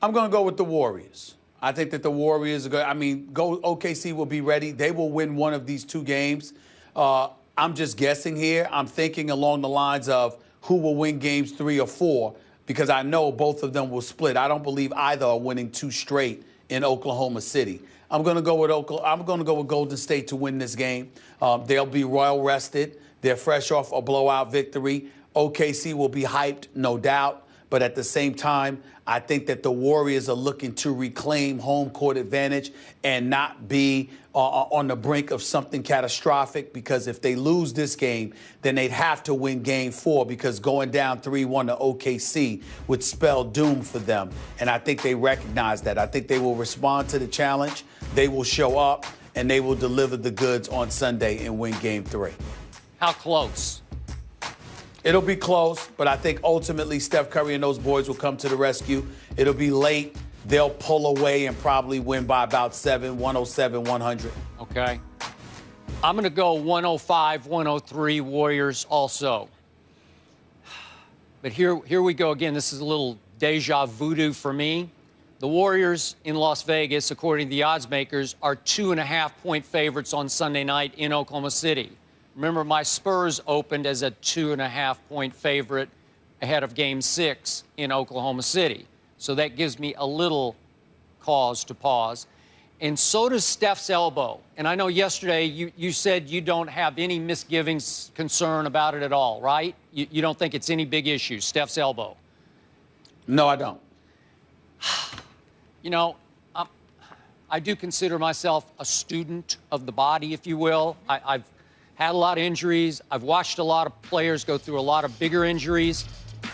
I'm going to go with the Warriors. I think that the Warriors are going to, OKC will be ready. They will win one of these two games. I'm just guessing here. I'm thinking along the lines of who will win games 3 or 4, because I know both of them will split. I don't believe either are winning 2 straight in Oklahoma City. I'm going to go with Golden State to win this game. They'll be well rested. They're fresh off a blowout victory. OKC will be hyped, no doubt. But at the same time, I think that the Warriors are looking to reclaim home court advantage and not be on the brink of something catastrophic, because if they lose this game, then they'd have to win game 4, because going down 3-1 to OKC would spell doom for them. And I think they recognize that. I think they will respond to the challenge. They will show up, and they will deliver the goods on Sunday and win game 3. How close? It'll be close, but I think ultimately Steph Curry and those boys will come to the rescue. It'll be late. They'll pull away and probably win by about 7, 107-100. Okay. I'm going to go 105-103 Warriors also. But here we go again. This is a little deja voodoo for me. The Warriors in Las Vegas, according to the odds makers, are 2.5-point favorites on Sunday night in Oklahoma City. Remember, my Spurs opened as a 2.5-point favorite ahead of Game 6 in Oklahoma City. So that gives me a little cause to pause. And so does Steph's elbow. And I know yesterday you said you don't have any misgivings, concern about it at all, right? You don't think it's any big issue, Steph's elbow? No, I don't. You know, I do consider myself a student of the body, if you will. I've had a lot of injuries. I've watched a lot of players go through a lot of bigger injuries.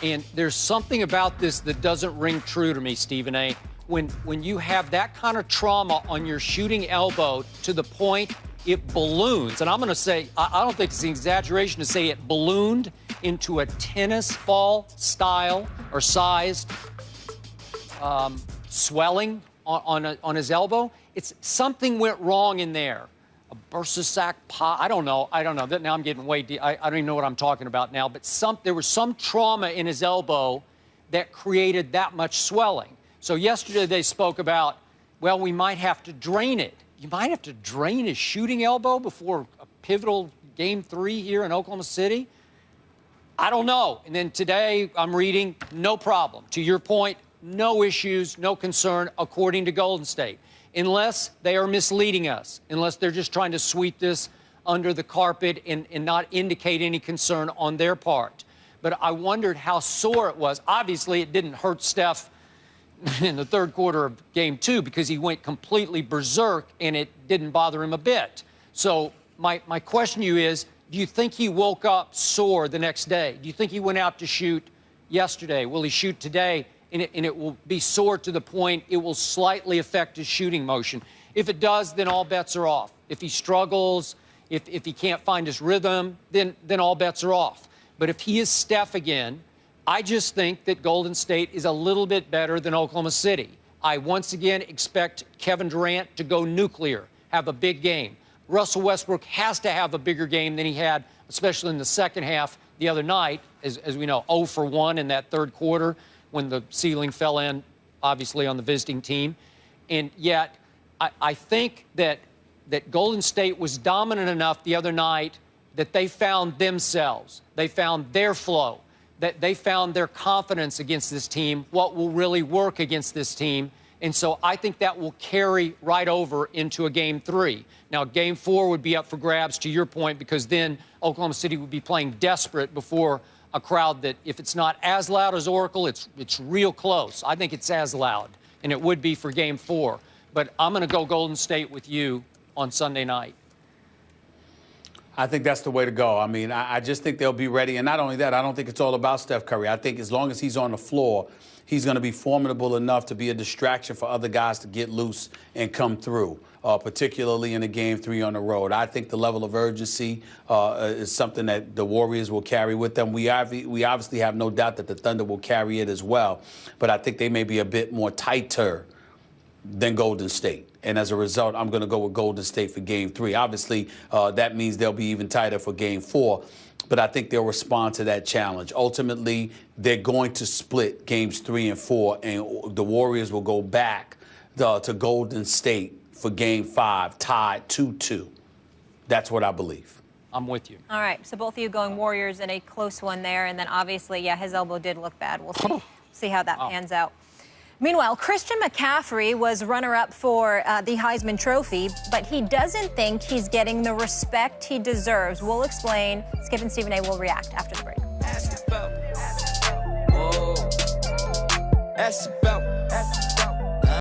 And there's something about this that doesn't ring true to me, Stephen A. When you have that kind of trauma on your shooting elbow to the point it balloons, and I'm going to say, I don't think it's an exaggeration to say it ballooned into a tennis ball style or sized swelling on his elbow. It's something went wrong in there. A bursa pop. I don't know. Now I'm getting way deep. I don't even know what I'm talking about now. But there was some trauma in his elbow that created that much swelling. So yesterday they spoke about, well, we might have to drain it. You might have to drain his shooting elbow before a pivotal Game 3 here in Oklahoma City. I don't know. And then today I'm reading, no problem. To your point, no issues, no concern, according to Golden State. Unless they are misleading us, unless they're just trying to sweep this under the carpet and not indicate any concern on their part. But I wondered how sore it was. Obviously, it didn't hurt Steph in the third quarter of Game 2 because he went completely berserk and it didn't bother him a bit. So my question to you is, do you think he woke up sore the next day? Do you think he went out to shoot yesterday? Will he shoot today? And it will be sore to the point it will slightly affect his shooting motion. If it does, then all bets are off. If he struggles, if he can't find his rhythm, then all bets are off. But if he is Steph again, I just think that Golden State is a little bit better than Oklahoma City. I once again expect Kevin Durant to go nuclear, have a big game. Russell Westbrook has to have a bigger game than he had, especially in the second half the other night, as we know, 0 for 1 in that third quarter, when the ceiling fell in, obviously, on the visiting team. And yet, I think that Golden State was dominant enough the other night that they found themselves. They found their flow. That they found their confidence against this team, what will really work against this team. And so I think that will carry right over into a Game 3. Now, Game 4 would be up for grabs, to your point, because then Oklahoma City would be playing desperate before a crowd that, if it's not as loud as Oracle, it's real close. I think it's as loud, and it would be for Game 4. But I'm going to go Golden State with you on Sunday night. I think that's the way to go. I mean, I just think they'll be ready. And not only that, I don't think it's all about Steph Curry. I think as long as he's on the floor, he's going to be formidable enough to be a distraction for other guys to get loose and come through, particularly in a Game 3 on the road. I think the level of urgency is something that the Warriors will carry with them. We obviously have no doubt that the Thunder will carry it as well. But I think they may be a bit more tighter than Golden State. And as a result, I'm going to go with Golden State for Game 3. Obviously, that means they'll be even tighter for Game 4. But I think they'll respond to that challenge. Ultimately, they're going to split Games 3 and 4, and the Warriors will go back to Golden State for Game 5, tied 2-2. That's what I believe. I'm with you. All right, so both of you going Warriors in a close one there, and then obviously, yeah, his elbow did look bad. We'll see how that pans out. Meanwhile, Christian McCaffrey was runner-up for the Heisman Trophy, but he doesn't think he's getting the respect he deserves. We'll explain. Skip and Stephen A. will react after the break.